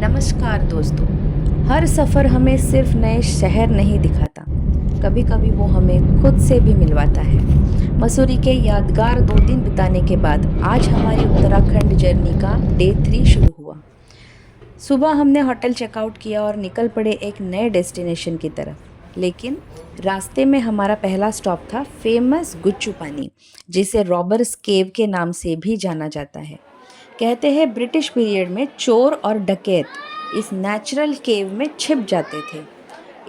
नमस्कार दोस्तों। हर सफ़र हमें सिर्फ नए शहर नहीं दिखाता, कभी कभी वो हमें खुद से भी मिलवाता है। मसूरी के यादगार 2 दिन बिताने के बाद आज हमारी उत्तराखंड जर्नी का डे 3 शुरू हुआ। सुबह हमने होटल चेकआउट किया और निकल पड़े एक नए डेस्टिनेशन की तरफ। लेकिन रास्ते में हमारा पहला स्टॉप था फेमस गुच्चू पानी, जिसे रॉबर्स केव के नाम से भी जाना जाता है। कहते हैं ब्रिटिश पीरियड में चोर और डकैत इस नेचुरल केव में छिप जाते थे।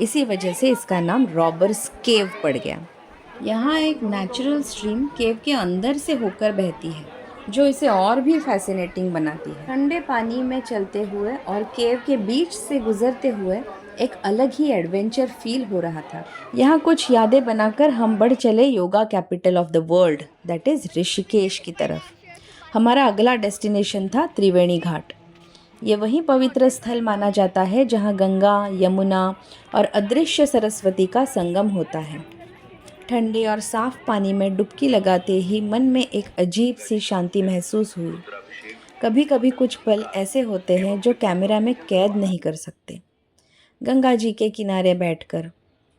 इसी वजह से इसका नाम रॉबर्स केव पड़ गया। यहाँ एक नेचुरल स्ट्रीम केव के अंदर से होकर बहती है, जो इसे और भी फैसिनेटिंग बनाती है। ठंडे पानी में चलते हुए और केव के बीच से गुजरते हुए एक अलग ही एडवेंचर फील हो रहा था। यहाँ कुछ यादें बनाकर हम बढ़ चले yoga capital of the world, that is Rishikesh की तरफ। हमारा अगला डेस्टिनेशन था त्रिवेणी घाट। ये वही पवित्र स्थल माना जाता है जहाँ गंगा, यमुना और अदृश्य सरस्वती का संगम होता है। ठंडे और साफ पानी में डुबकी लगाते ही मन में एक अजीब सी शांति महसूस हुई। कभी कभी कुछ पल ऐसे होते हैं जो कैमरा में कैद नहीं कर सकते। गंगा जी के किनारे बैठकर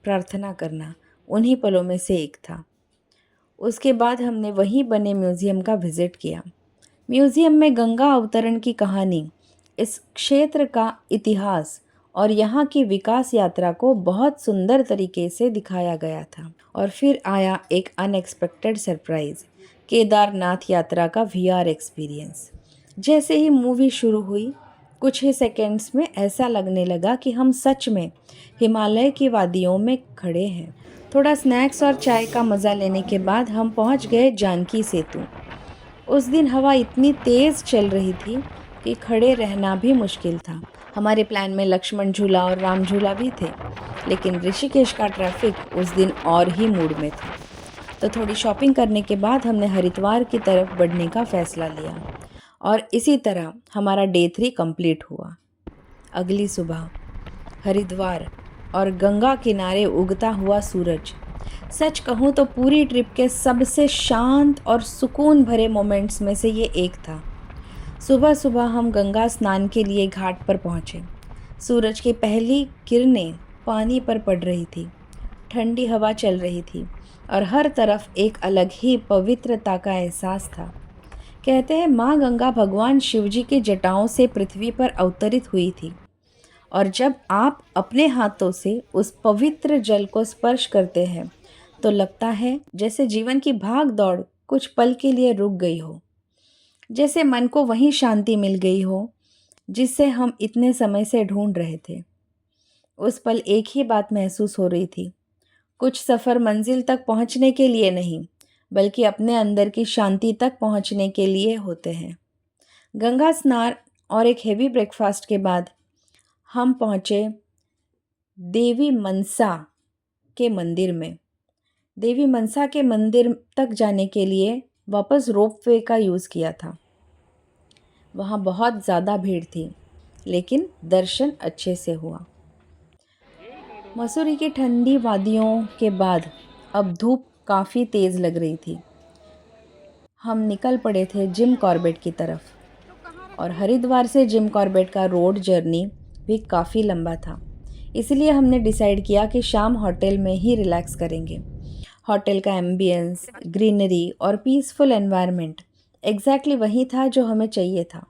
प्रार्थना करना उन्हीं पलों में से एक था। उसके बाद हमने वहीं बने म्यूज़ियम का विज़िट किया। म्यूज़ियम में गंगा अवतरण की कहानी, इस क्षेत्र का इतिहास और यहाँ की विकास यात्रा को बहुत सुंदर तरीके से दिखाया गया था। और फिर आया एक अनएक्सपेक्टेड सरप्राइज़, केदारनाथ यात्रा का वीआर एक्सपीरियंस। जैसे ही मूवी शुरू हुई, कुछ ही सेकंड्स में ऐसा लगने लगा कि हम सच में हिमालय की वादियों में खड़े हैं। थोड़ा स्नैक्स और चाय का मज़ा लेने के बाद हम पहुंच गए जानकी सेतु। उस दिन हवा इतनी तेज़ चल रही थी कि खड़े रहना भी मुश्किल था। हमारे प्लान में लक्ष्मण झूला और राम झूला भी थे, लेकिन ऋषिकेश का ट्रैफिक उस दिन और ही मूड में था। तो थोड़ी शॉपिंग करने के बाद हमने हरिद्वार की तरफ बढ़ने का फ़ैसला लिया और इसी तरह हमारा डे 3 कंप्लीट हुआ। अगली सुबह हरिद्वार और गंगा किनारे उगता हुआ सूरज, सच कहूँ तो पूरी ट्रिप के सबसे शांत और सुकून भरे मोमेंट्स में से ये एक था। सुबह सुबह हम गंगा स्नान के लिए घाट पर पहुँचे। सूरज की पहली किरणें पानी पर पड़ रही थी, ठंडी हवा चल रही थी और हर तरफ एक अलग ही पवित्रता का एहसास था। कहते हैं माँ गंगा भगवान शिवजी की जटाओं से पृथ्वी पर अवतरित हुई थी, और जब आप अपने हाथों से उस पवित्र जल को स्पर्श करते हैं तो लगता है जैसे जीवन की भाग दौड़ कुछ पल के लिए रुक गई हो, जैसे मन को वही शांति मिल गई हो जिसे हम इतने समय से ढूंढ रहे थे। उस पल एक ही बात महसूस हो रही थी, कुछ सफ़र मंजिल तक पहुंचने के लिए नहीं, बल्कि अपने अंदर की शांति तक पहुंचने के लिए होते हैं। गंगा स्नान और एक हेवी ब्रेकफास्ट के बाद हम पहुँचे देवी मनसा के मंदिर में। देवी मनसा के मंदिर तक जाने के लिए वापस रोपवे का यूज़ किया था। वहाँ बहुत ज़्यादा भीड़ थी, लेकिन दर्शन अच्छे से हुआ। मसूरी की ठंडी वादियों के बाद अब धूप काफ़ी तेज़ लग रही थी। हम निकल पड़े थे जिम कॉर्बेट की तरफ, और हरिद्वार से जिम कॉर्बेट का रोड जर्नी भी काफ़ी लंबा था। इसलिए हमने डिसाइड किया कि शाम होटल में ही रिलैक्स करेंगे। होटल का एम्बियंस, ग्रीनरी और पीसफुल एनवायरनमेंट एग्जैक्टली वही था जो हमें चाहिए था,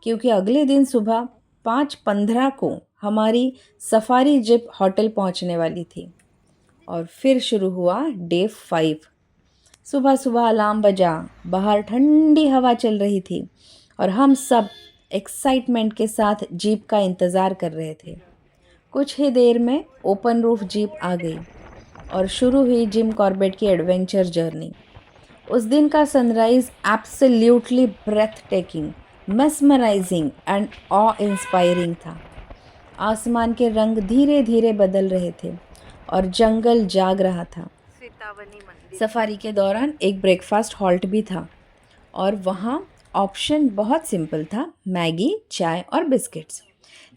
क्योंकि अगले दिन सुबह 5:15 को हमारी सफारी जिप होटल पहुंचने वाली थी। और फिर शुरू हुआ डे 5। सुबह सुबह अलार्म बजा, बाहर ठंडी हवा चल रही थी और हम सब एक्साइटमेंट के साथ जीप का इंतज़ार कर रहे थे। कुछ ही देर में ओपन रूफ जीप आ गई और शुरू हुई जिम कॉर्बेट की एडवेंचर जर्नी। उस दिन का sunrise absolutely breathtaking, mesmerising and awe inspiring था। आसमान के रंग धीरे धीरे बदल रहे थे और जंगल जाग रहा था। सफारी के दौरान एक ब्रेकफास्ट हॉल्ट भी था और वहाँ ऑप्शन बहुत सिंपल था, मैगी, चाय और बिस्किट्स।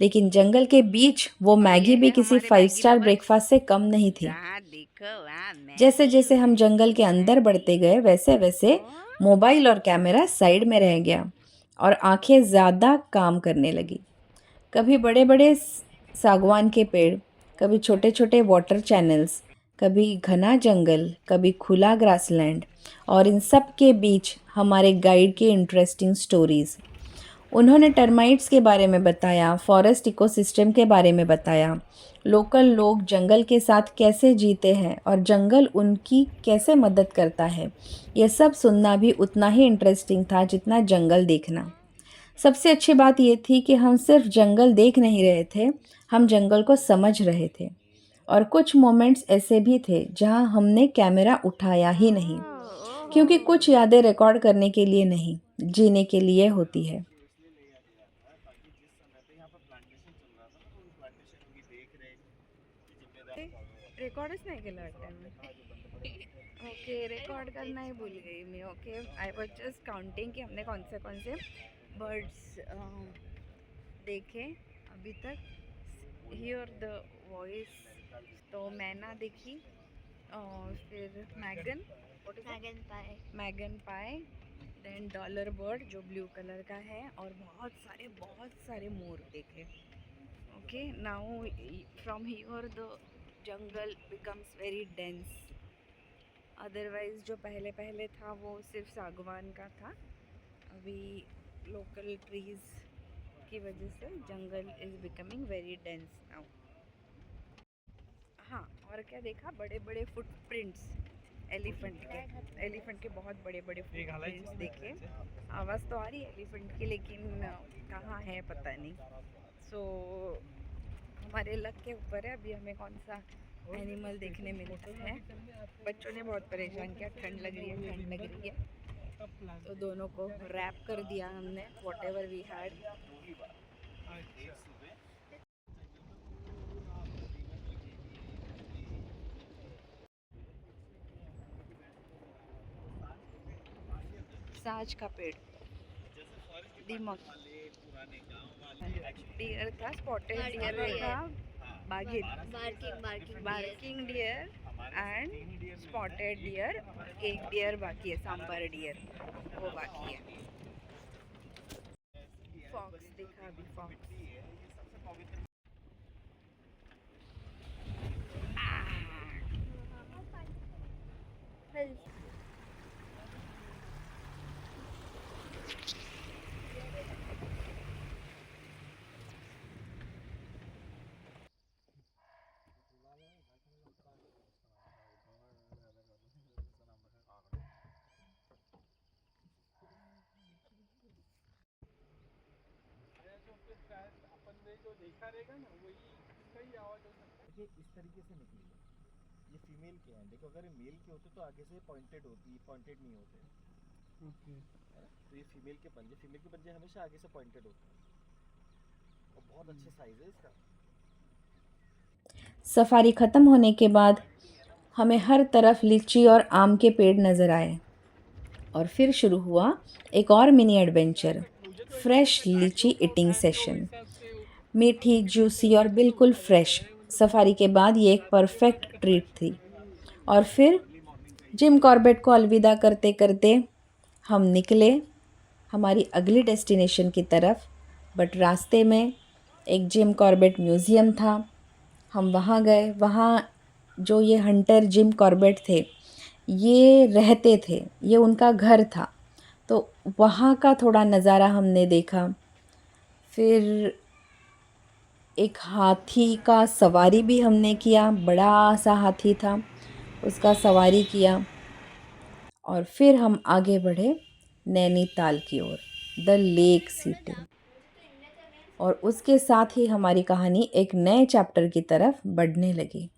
लेकिन जंगल के बीच वो मैगी भी किसी 5 स्टार ब्रेकफास्ट से कम नहीं थी। जैसे जैसे हम जंगल के अंदर बढ़ते गए, वैसे वैसे मोबाइल और कैमरा साइड में रह गया और आंखें ज़्यादा काम करने लगी। कभी बड़े बड़े सागवान के पेड़, कभी छोटे छोटे वाटर चैनल्स, कभी घना जंगल, कभी खुला ग्रासलैंड, और इन सब के बीच हमारे गाइड की इंटरेस्टिंग स्टोरीज़। उन्होंने टर्माइट्स के बारे में बताया, फॉरेस्ट इकोसिस्टम के बारे में बताया, लोकल लोग जंगल के साथ कैसे जीते हैं और जंगल उनकी कैसे मदद करता है। यह सब सुनना भी उतना ही इंटरेस्टिंग था जितना जंगल देखना। सबसे अच्छी बात ये थी कि हम सिर्फ जंगल देख नहीं रहे थे, हम जंगल को समझ रहे थे। और कुछ मोमेंट्स ऐसे भी थे जहां हमने कैमरा उठाया ही नहीं, क्योंकि कुछ यादें रिकॉर्ड करने के लिए नहीं, जीने के लिए होती है। रेकॉर्डच नाही केलं वाटतं मी. ओके, रिकॉर्ड करना ही भूल गई मैं. Okay, I was just counting कि हमने कौन से बर्ड्स देखे अभी तक. हियर द वॉइस तो मैना देखी, और फिर मैगन मैगन पाए, देन डॉलर बर्ड जो ब्लू कलर का है, और बहुत सारे मोर देखे. Okay, now from here the jungle becomes very dense. Otherwise जो पहले पहले था वो सिर्फ सागवान का था. अभी लोकल ट्रीज की वजह से जंगल is becoming very dense now. हाँ, और क्या देखा, बड़े बड़े फुटप्रिंट्स एलिफेंट के बहुत बड़े बड़े फुटप्रिंट्स देखे. आवाज़ तो आ रही है एलिफेंट की, लेकिन कहाँ है पता नहीं. सो हमारे लक के ऊपर है अभी हमें कौन सा एनिमल देखने मिलते हैं. बच्चों ने बहुत परेशान किया, ठंड लग रही है, तो दोनों को रैप कर दिया हमने, वॉट एवर वी हैड. साज का पेड़, दीमक, डियर था, स्पॉटेड डियर था, barking deer and spotted deer. एक डियर बाकी है, सांबर डियर, वो बाकी है. फॉक्स देखा अभी, फॉक्स. देखिए इस तरीके से निकली है. ये फीमेल के हैं. देखो अगर ये मेल के होते तो आगे से पॉइंटेड नहीं होते. ओके, है ना. तो ये फीमेल के पंजे हमेशा आगे से पॉइंटेड होते हैं, और बहुत अच्छे साइज है इसका. सफारी ख़त्म होने के बाद हमें हर तरफ लीची और आम के पेड़ नज़र आए, और फिर शुरू हुआ एक और मिनी एडवेंचर, फ्रेश लीची ईटिंग सेशन. मीठी, जूसी और बिल्कुल फ्रेश. सफारी के बाद ये एक परफेक्ट ट्रीट थी. और फिर जिम कॉर्बेट को अलविदा करते करते हम निकले हमारी अगली डेस्टिनेशन की तरफ. बट रास्ते में एक जिम कॉर्बेट म्यूज़ियम था. हम वहाँ गए. वहाँ जो ये हंटर जिम कॉर्बेट थे, ये रहते थे, ये उनका घर था. तो वहाँ का थोड़ा नज़ारा हमने देखा. फिर एक हाथी का सवारी भी हमने किया. बड़ा सा हाथी था, उसका सवारी किया. और फिर हम आगे बढ़े नैनीताल की ओर, द लेक सिटी. और उसके साथ ही हमारी कहानी एक नए चैप्टर की तरफ बढ़ने लगी.